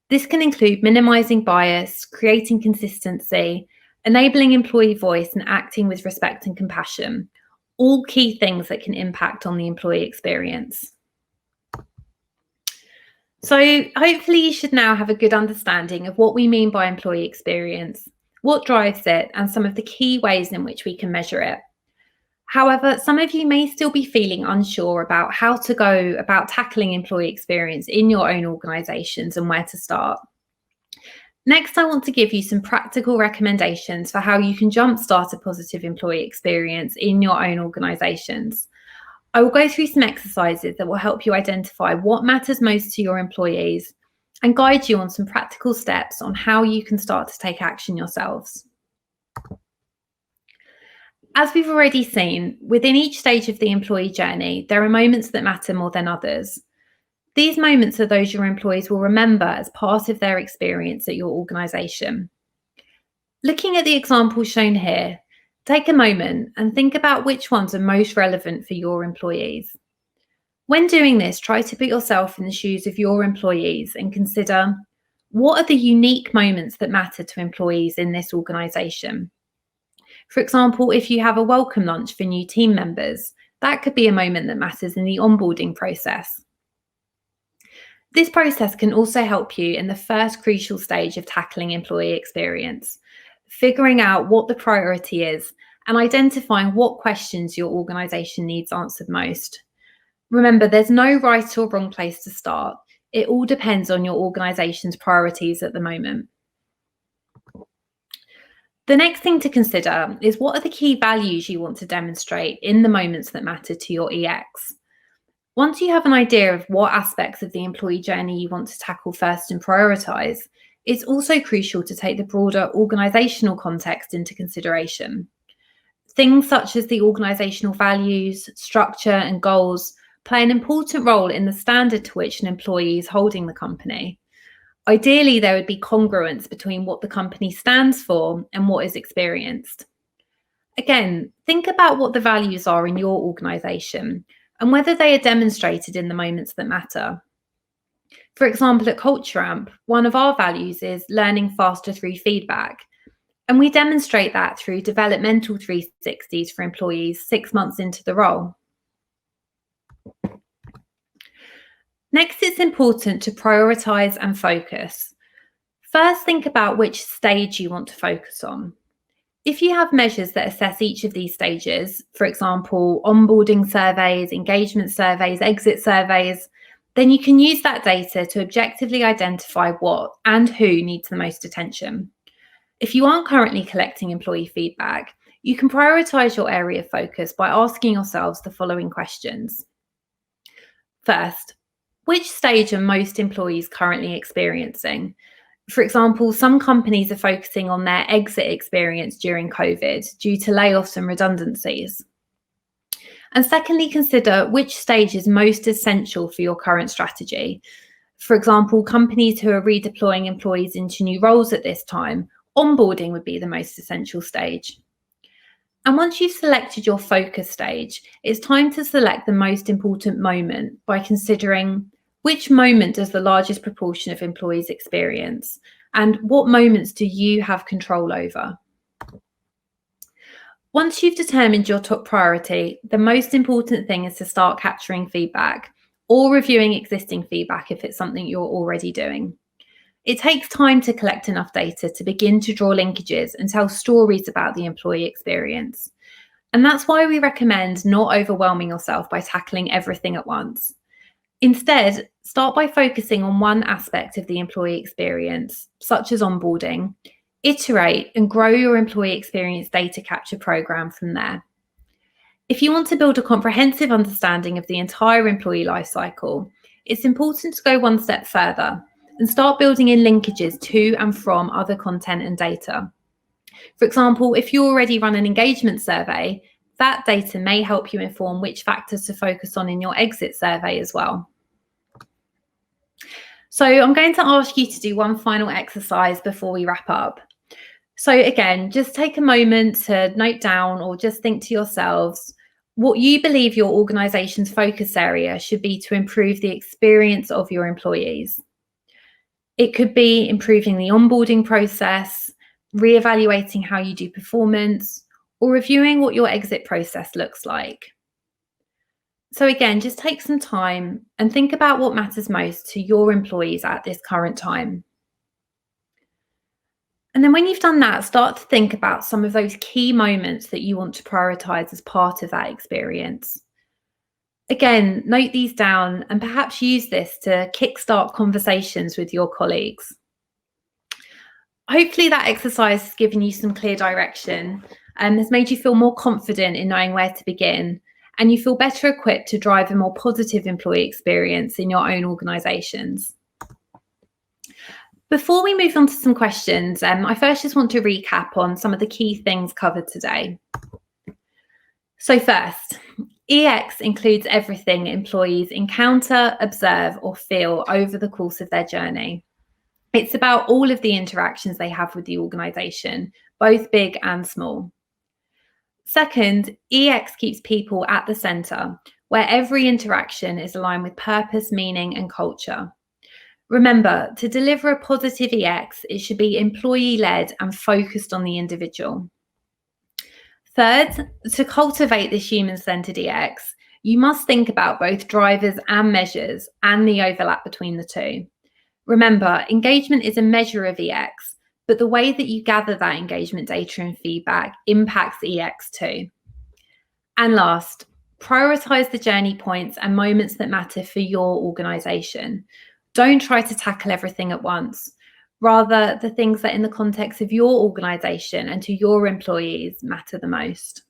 This can include minimising bias, creating consistency, enabling employee voice and acting with respect and compassion, all key things that can impact on the employee experience. So hopefully you should now have a good understanding of what we mean by employee experience, what drives it, and some of the key ways in which we can measure it. However, some of you may still be feeling unsure about how to go about tackling employee experience in your own organisations and where to start. Next, I want to give you some practical recommendations for how you can jumpstart a positive employee experience in your own organisations. I will go through some exercises that will help you identify what matters most to your employees and guide you on some practical steps on how you can start to take action yourselves. As we've already seen, within each stage of the employee journey, there are moments that matter more than others. These moments are those your employees will remember as part of their experience at your organisation. Looking at the examples shown here, take a moment and think about which ones are most relevant for your employees. When doing this, try to put yourself in the shoes of your employees and consider, what are the unique moments that matter to employees in this organisation? For example, if you have a welcome lunch for new team members, that could be a moment that matters in the onboarding process. This process can also help you in the first crucial stage of tackling employee experience, figuring out what the priority is and identifying what questions your organisation needs answered most. Remember, there's no right or wrong place to start. It all depends on your organisation's priorities at the moment. The next thing to consider is, what are the key values you want to demonstrate in the moments that matter to your EX? Once you have an idea of what aspects of the employee journey you want to tackle first and prioritise, it's also crucial to take the broader organisational context into consideration. Things such as the organisational values, structure and goals play an important role in the standard to which an employee is holding the company. Ideally, there would be congruence between what the company stands for and what is experienced. Again, think about what the values are in your organisation and whether they are demonstrated in the moments that matter. For example, at Culture Amp, one of our values is learning faster through feedback. And we demonstrate that through developmental 360s for employees 6 months into the role. Next, it's important to prioritise and focus. First, think about which stage you want to focus on. If you have measures that assess each of these stages, for example, onboarding surveys, engagement surveys, exit surveys, then you can use that data to objectively identify what and who needs the most attention. If you aren't currently collecting employee feedback, you can prioritise your area of focus by asking yourselves the following questions. First, which stage are most employees currently experiencing? For example, some companies are focusing on their exit experience during COVID due to layoffs and redundancies. And secondly, consider which stage is most essential for your current strategy. For example, companies who are redeploying employees into new roles at this time, onboarding would be the most essential stage. And once you've selected your focus stage, it's time to select the most important moment by considering which moment does the largest proportion of employees experience and what moments do you have control over. Once you've determined your top priority, the most important thing is to start capturing feedback or reviewing existing feedback if it's something you're already doing. It takes time to collect enough data to begin to draw linkages and tell stories about the employee experience. And that's why we recommend not overwhelming yourself by tackling everything at once. Instead, start by focusing on one aspect of the employee experience, such as onboarding, iterate and grow your employee experience data capture program from there. If you want to build a comprehensive understanding of the entire employee lifecycle, it's important to go one step further and start building in linkages to and from other content and data. For example, if you already run an engagement survey, that data may help you inform which factors to focus on in your exit survey as well. So I'm going to ask you to do one final exercise before we wrap up. So again, just take a moment to note down or just think to yourselves what you believe your organisation's focus area should be to improve the experience of your employees. It could be improving the onboarding process, reevaluating how you do performance, or reviewing what your exit process looks like. So again, just take some time and think about what matters most to your employees at this current time. And then when you've done that, start to think about some of those key moments that you want to prioritise as part of that experience. Again, note these down and perhaps use this to kickstart conversations with your colleagues. Hopefully that exercise has given you some clear direction and has made you feel more confident in knowing where to begin, and you feel better equipped to drive a more positive employee experience in your own organisations. Before we move on to some questions, I first just want to recap on some of the key things covered today. So first, EX includes everything employees encounter, observe, or feel over the course of their journey. It's about all of the interactions they have with the organisation, both big and small. Second, EX keeps people at the centre, where every interaction is aligned with purpose, meaning, and culture. Remember, to deliver a positive EX, it should be employee-led and focused on the individual. Third, to cultivate this human-centred EX, you must think about both drivers and measures and the overlap between the two. Remember, engagement is a measure of EX, but the way that you gather that engagement data and feedback impacts EX too. And last, prioritise the journey points and moments that matter for your organisation. Don't try to tackle everything at once. Rather, the things that in the context of your organisation and to your employees matter the most.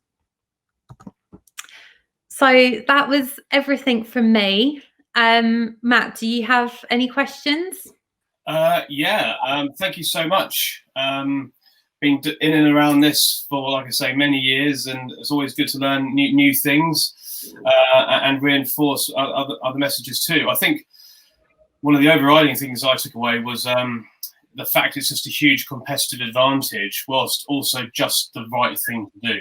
So that was everything from me. Matt, do you have any questions? Thank you so much. Been in and around this for, like I say, many years, and it's always good to learn new things and reinforce other messages too. I think one of the overriding things I took away was the fact it's just a huge competitive advantage, whilst also just the right thing to do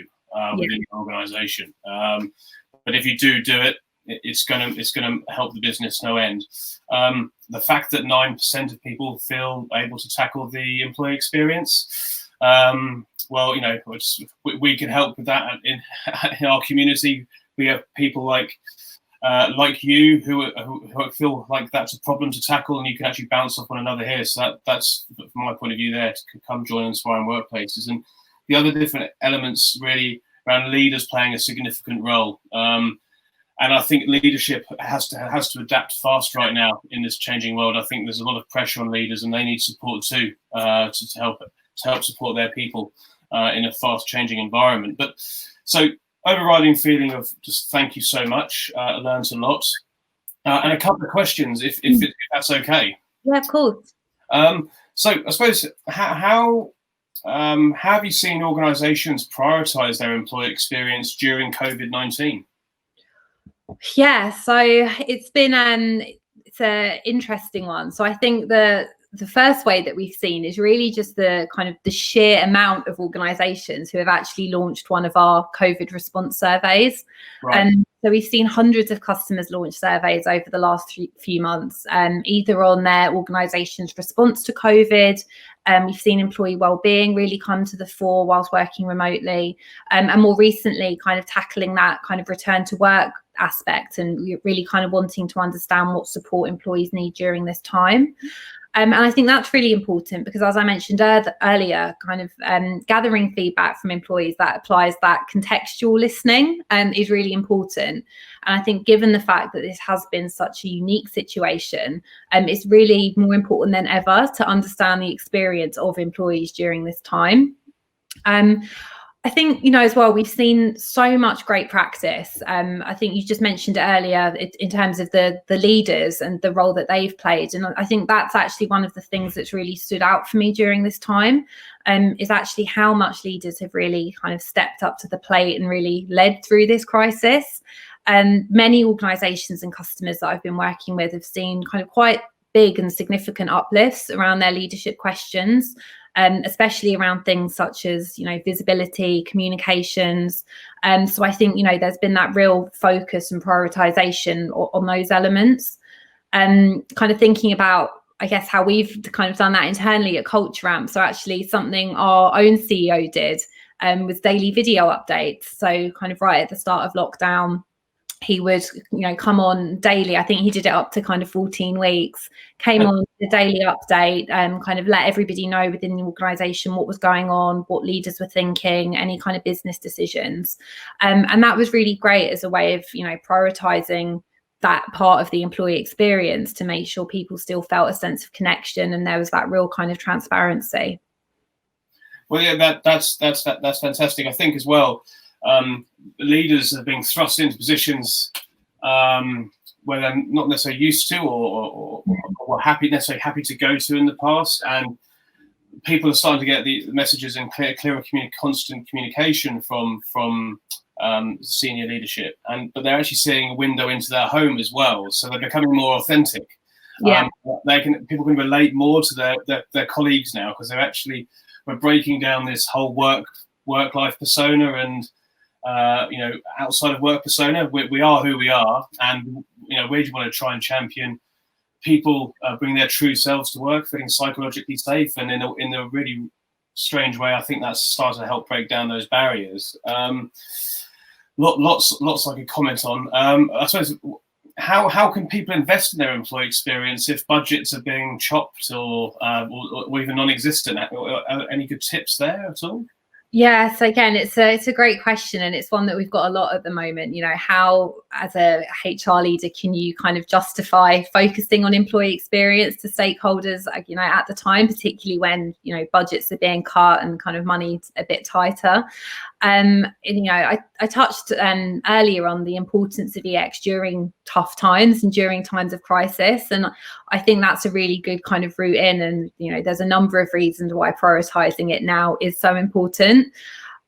within the organisation. But if you do it, it's going to help the business no end. The fact that 9% of people feel able to tackle the employee experience, well, you know, we can help with that in our community. We have people like you who feel like that's a problem to tackle, and you can actually bounce off one another here. So that's from my point of view there, to come join Inspiring Workplaces. And the other different elements really around leaders playing a significant role. And I think leadership has to adapt fast right now in this changing world. I think there's a lot of pressure on leaders, and they need support too to help support their people in a fast changing environment. But so overriding feeling of just thank you so much. I learned a lot, and a couple of questions, if that's okay. Yeah, of course. So I suppose how have you seen organisations prioritise their employee experience during COVID-19? Yeah, so it's been it's an interesting one. So I think the first way that we've seen is really just the kind of the sheer amount of organisations who have actually launched one of our COVID response surveys. Right. And so we've seen hundreds of customers launch surveys over the last few months, either on their organisation's response to COVID. We've seen employee wellbeing really come to the fore whilst working remotely, and more recently kind of tackling that kind of return to work aspect, and really kind of wanting to understand what support employees need during this time. And I think that's really important because, as I mentioned earlier, kind of gathering feedback from employees that applies that contextual listening is really important. And I think given the fact that this has been such a unique situation, it's really more important than ever to understand the experience of employees during this time. I think, you know, as well, we've seen so much great practice. I think you just mentioned it earlier in terms of the leaders and the role that they've played. And I think that's actually one of the things that's really stood out for me during this time, is actually how much leaders have really kind of stepped up to the plate and really led through this crisis. Many organisations and customers that I've been working with have seen kind of quite big and significant uplifts around their leadership questions. Especially around things such as, you know, visibility, communications. So I think, you know, there's been that real focus and prioritization on those elements. Kind of thinking about, I guess, how we've kind of done that internally at Culture Amp. So actually something our own CEO did was daily video updates. So kind of right at the start of lockdown, he would, you know, come on daily. I think he did it up to kind of 14 weeks, came on the daily update and kind of let everybody know within the organisation what was going on, what leaders were thinking, any kind of business decisions. And that was really great as a way of, you know, prioritising that part of the employee experience to make sure people still felt a sense of connection and there was that real kind of transparency. Well, yeah, that's fantastic. I think as well, leaders are being thrust into positions where they're not necessarily used to or necessarily happy to go to in the past, and people are starting to get the messages in clearer constant communication from senior leadership, but they're actually seeing a window into their home as well, so they're becoming more authentic. Yeah, people can relate more to their colleagues now because we're breaking down this whole work life persona and outside of work persona. We are who we are, and we want to try and champion people bring their true selves to work, feeling psychologically safe, and in a really strange way, I think that's starting to help break down those barriers. Lots I could comment on. I suppose how can people invest in their employee experience if budgets are being chopped or even non-existent? Any good tips there at all? Yeah, so again, it's a great question, and it's one that we've got a lot at the moment. You know, how as a HR leader can you kind of justify focusing on employee experience to stakeholders, you know, at the time, particularly when, you know, budgets are being cut and kind of money's a bit tighter. And, you know, I touched earlier on the importance of EX during tough times and during times of crisis, and I think that's a really good kind of route in. And, you know, there's a number of reasons why prioritizing it now is so important.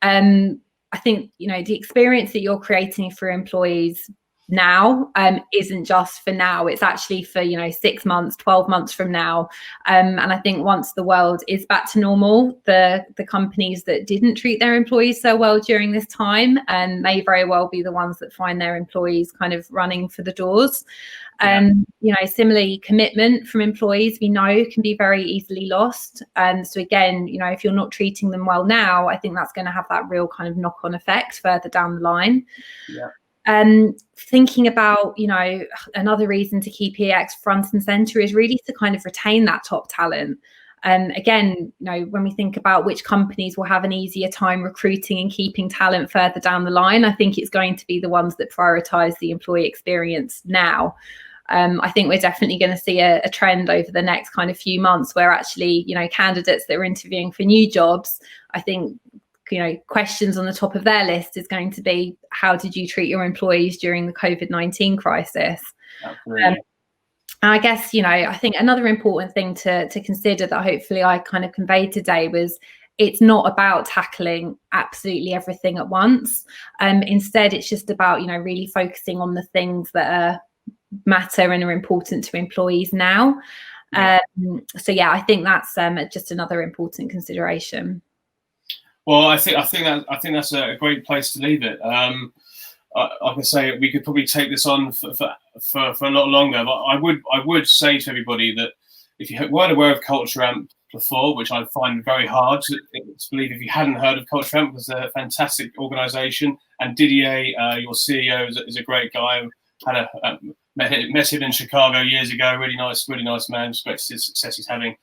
I think, you know, the experience that you're creating for employees now isn't just for now, it's actually for 6 months, 12 months from now. And I think once the world is back to normal, the companies that didn't treat their employees so well during this time may very well be the ones that find their employees kind of running for the doors. Similarly, commitment from employees we know can be very easily lost. So again, if you're not treating them well now, I think that's going to have that real kind of knock-on effect further down the line. Thinking about, another reason to keep EX front and center is really to kind of retain that top talent. Again, when we think about which companies will have an easier time recruiting and keeping talent further down the line, I think it's going to be the ones that prioritize the employee experience now. I think we're definitely going to see a trend over the next kind of few months where actually, candidates that are interviewing for new jobs, I think, questions on the top of their list is going to be, how did you treat your employees during the COVID-19 crisis? And I guess, I think another important thing to consider that hopefully I kind of conveyed today was, it's not about tackling absolutely everything at once. Instead, it's just about, really focusing on the things that matter and are important to employees now. I think that's just another important consideration. Well, I think that's a great place to leave it. Like I say, we could probably take this on for a lot longer, but I would say to everybody that if you weren't aware of Culture Amp before, which I find very hard to believe if you hadn't heard of Culture Amp, was a fantastic organisation, and Didier, your CEO, is a great guy. I met him in Chicago years ago. Really nice man. Respect his success he's having.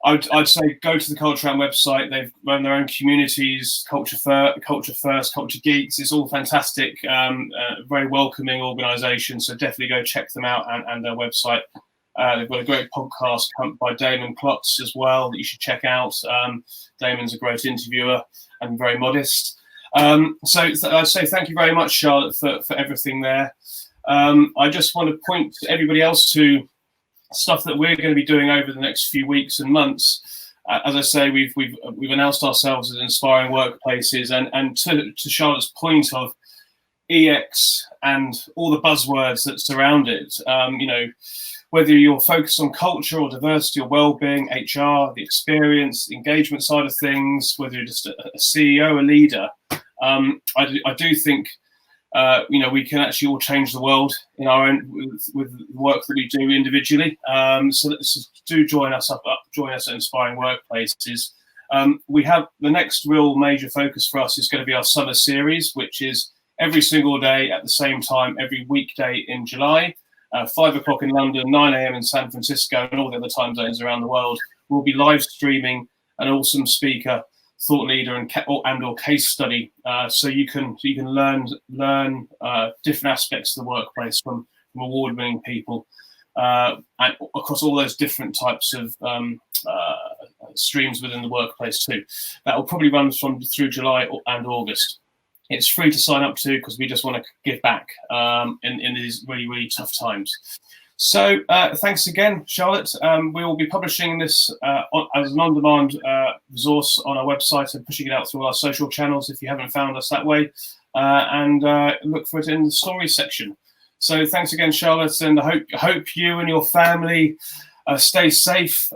I'd say go to the Culture Amp website. They've run their own communities, Culture First, Culture Geeks. It's all fantastic, very welcoming organisation. So definitely go check them out and their website. They've got a great podcast by Damon Klotz as well that you should check out. Damon's a great interviewer and very modest. So I'd say thank you very much, Charlotte, for everything there. I just want to point everybody else to stuff that we're going to be doing over the next few weeks and months. As I say, we've announced ourselves as Inspiring Workplaces, and to Charlotte's point of EX and all the buzzwords that surround it, whether you're focused on culture or diversity or well-being, HR, the experience, the engagement side of things, whether you're just a CEO, a leader, I do think we can actually all change the world in our own with the work that we do individually. So do join us at Inspiring Workplaces. We have the next real major focus for us is going to be our summer series, which is every single day at the same time, every weekday in July, 5 o'clock in London, 9 a.m. in San Francisco, and all the other time zones around the world. We'll be live streaming an awesome speaker, thought leader, and/or case study, so you can learn different aspects of the workplace from award-winning people, and across all those different types of streams within the workplace too. That will probably run through July and August. It's free to sign up to because we just want to give back in these really, really tough times. So thanks again, Charlotte. We will be publishing this as an on-demand resource on our website and pushing it out through our social channels if you haven't found us that way. And look for it in the stories section. So thanks again, Charlotte, and I hope you and your family stay safe.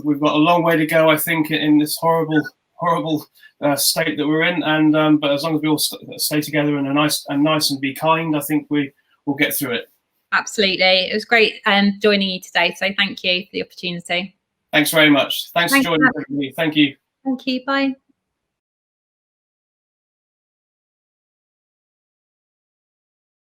We've got a long way to go, I think, in this horrible state that we're in. And but as long as we all stay together and are nice and be kind, I think we will get through it. Absolutely. It was great joining you today. So thank you for the opportunity. Thanks very much. Thanks for joining me. Thank you. Thank you. Bye.